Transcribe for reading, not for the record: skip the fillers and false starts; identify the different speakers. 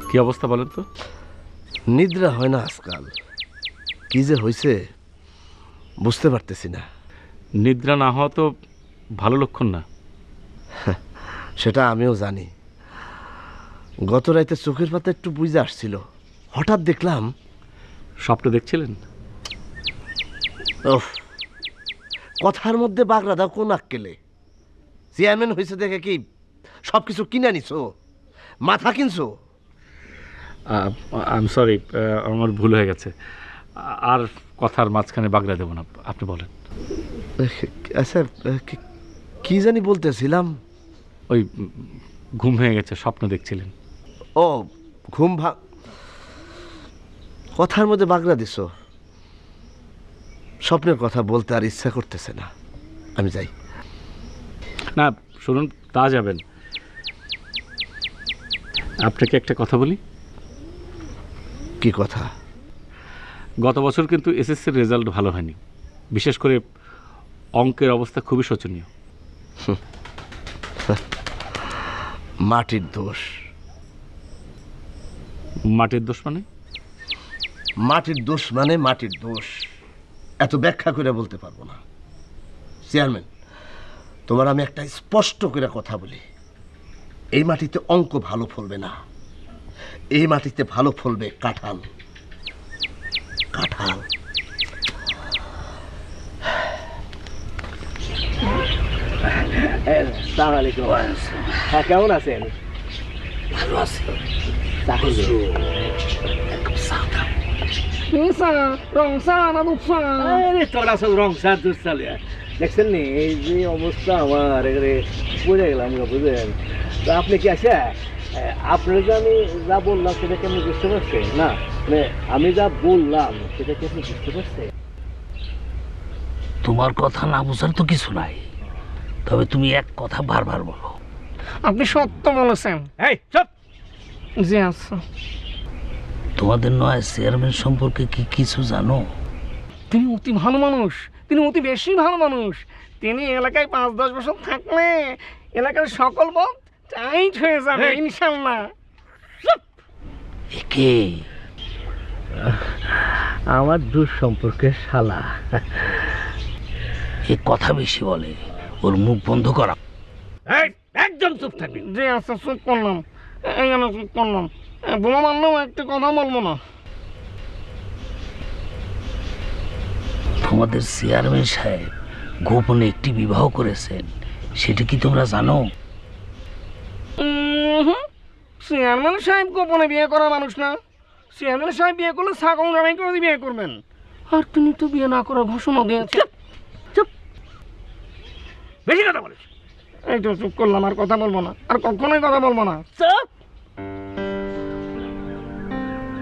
Speaker 1: কি অবস্থা বলেন তো?
Speaker 2: নিদ্রা হয় না আজকাল, কি যে হয়েছে বুঝতে পারতেছি না।
Speaker 1: নিদ্রা না হওয়া তো ভালো লক্ষণ না।
Speaker 2: সেটা আমিও জানি। গত রাতে চোখের পাতা একটু বুঝে আসছিল, হঠাৎ দেখলাম।
Speaker 1: স্বপ্ন দেখছিলেন?
Speaker 2: ওহ, কথার মধ্যে বাগড়া দাও কোন আক্কেলে? চেয়ারম্যান হয়েছে দেখে কি সব কিছু কিনে নিছো? মাথা কিনছো?
Speaker 1: আই এম সরি, আমার ভুল হয়ে গেছে। আর কথার মাঝখানে বাগড়া দেব না, আপনি বলেন।
Speaker 2: আচ্ছা, কি জানি বলতেছিলাম।
Speaker 1: ওই ঘুম হয়ে গেছে, স্বপ্ন দেখছিলেন।
Speaker 2: ও, ঘুম কথার মধ্যে বাগড়া দিছো। স্বপ্নের কথা বলতে আর ইচ্ছা করতেছে না, আমি যাই।
Speaker 1: না শুনুন, তা যাবেন। আপনাকে একটা কথা বলি।
Speaker 2: কি কথা?
Speaker 1: গত বছর কিন্তু এসএসসির রেজাল্ট ভালো হয়নি, বিশেষ করে অঙ্কের অবস্থা খুবই শোচনীয়।
Speaker 2: মাটির দোষ।
Speaker 1: মাটির দোষ মানে?
Speaker 2: মাটির দোষ মানে মাটির দোষ, এত ব্যাখ্যা করে বলতে পারবো না। চেয়ারম্যান, তোমার আমি একটা স্পষ্ট করে কথা বলি, এই মাটিতে অঙ্ক ভালো ফলবে না, এই মাটিতে ভালো ফলবে কাঁঠাল। কাঁঠাল।
Speaker 3: হ্যাঁ, কেমন আছেন?
Speaker 2: ভালো আছে।
Speaker 3: দেখছেন নি এই যে অবস্থা আমার, এখানে বুঝে গেলাম, বুঝলেন তো আপনি কি আছে? আপনার যে আমি যা বললাম সেটা কি আপনি বুঝতে পারছেন? না মানে আমি যা বললাম সেটা কি আপনি বুঝতে পারছেন?
Speaker 4: তোমার কথা না বোঝার তো কিছু নাই, তবে তুমি এক কথা বারবার বলো।
Speaker 5: আপনি সত্য বলেছেন।
Speaker 3: এই চুপ!
Speaker 5: জি আচ্ছা।
Speaker 4: তোমাদের নয় চেয়ারম্যান সম্পর্কে কি কিছু জানো?
Speaker 5: তিনি অতি ভালো মানুষ, তিনি অতি বেশি ভালো মানুষ। তিনি এলাকায় 5-10 বছর থাকলে এলাকার সকল পথ টাইট হয়ে যাবে ইনশাল্লাহ।
Speaker 4: একে আমার দূর সম্পর্কে শালা এ কথা বেশি বলে, ওর মুখ বন্ধ করা।
Speaker 3: একদম চুপ থাকবি।
Speaker 5: জি আচ্ছা, চুপ করলাম। এই আমি চুপ করলাম। বোমা মারলাম, একটা কথা বলবো না।
Speaker 4: তোমাদের চেয়ারম্যান সাহেব গোপনে একটি বিবাহ করেছেন, সেটা কি তোমরা জানো?
Speaker 5: চেয়ারম্যান সাহেব গোপনে বিয়ে করা মানুষ না। চেয়ারম্যান সাহেব বিয়ে করলে ছাগল জামাই করে বিয়ে করবেন, আর তিনি তো বিয়ে না করার ঘোষণা দিয়েছেন।
Speaker 3: চুপ! বেশি কথা বলিস।
Speaker 5: এই তো চুপ করলাম, আর কথা বলবো না, আর কখনোই কথা বলবো না।
Speaker 3: চুপ!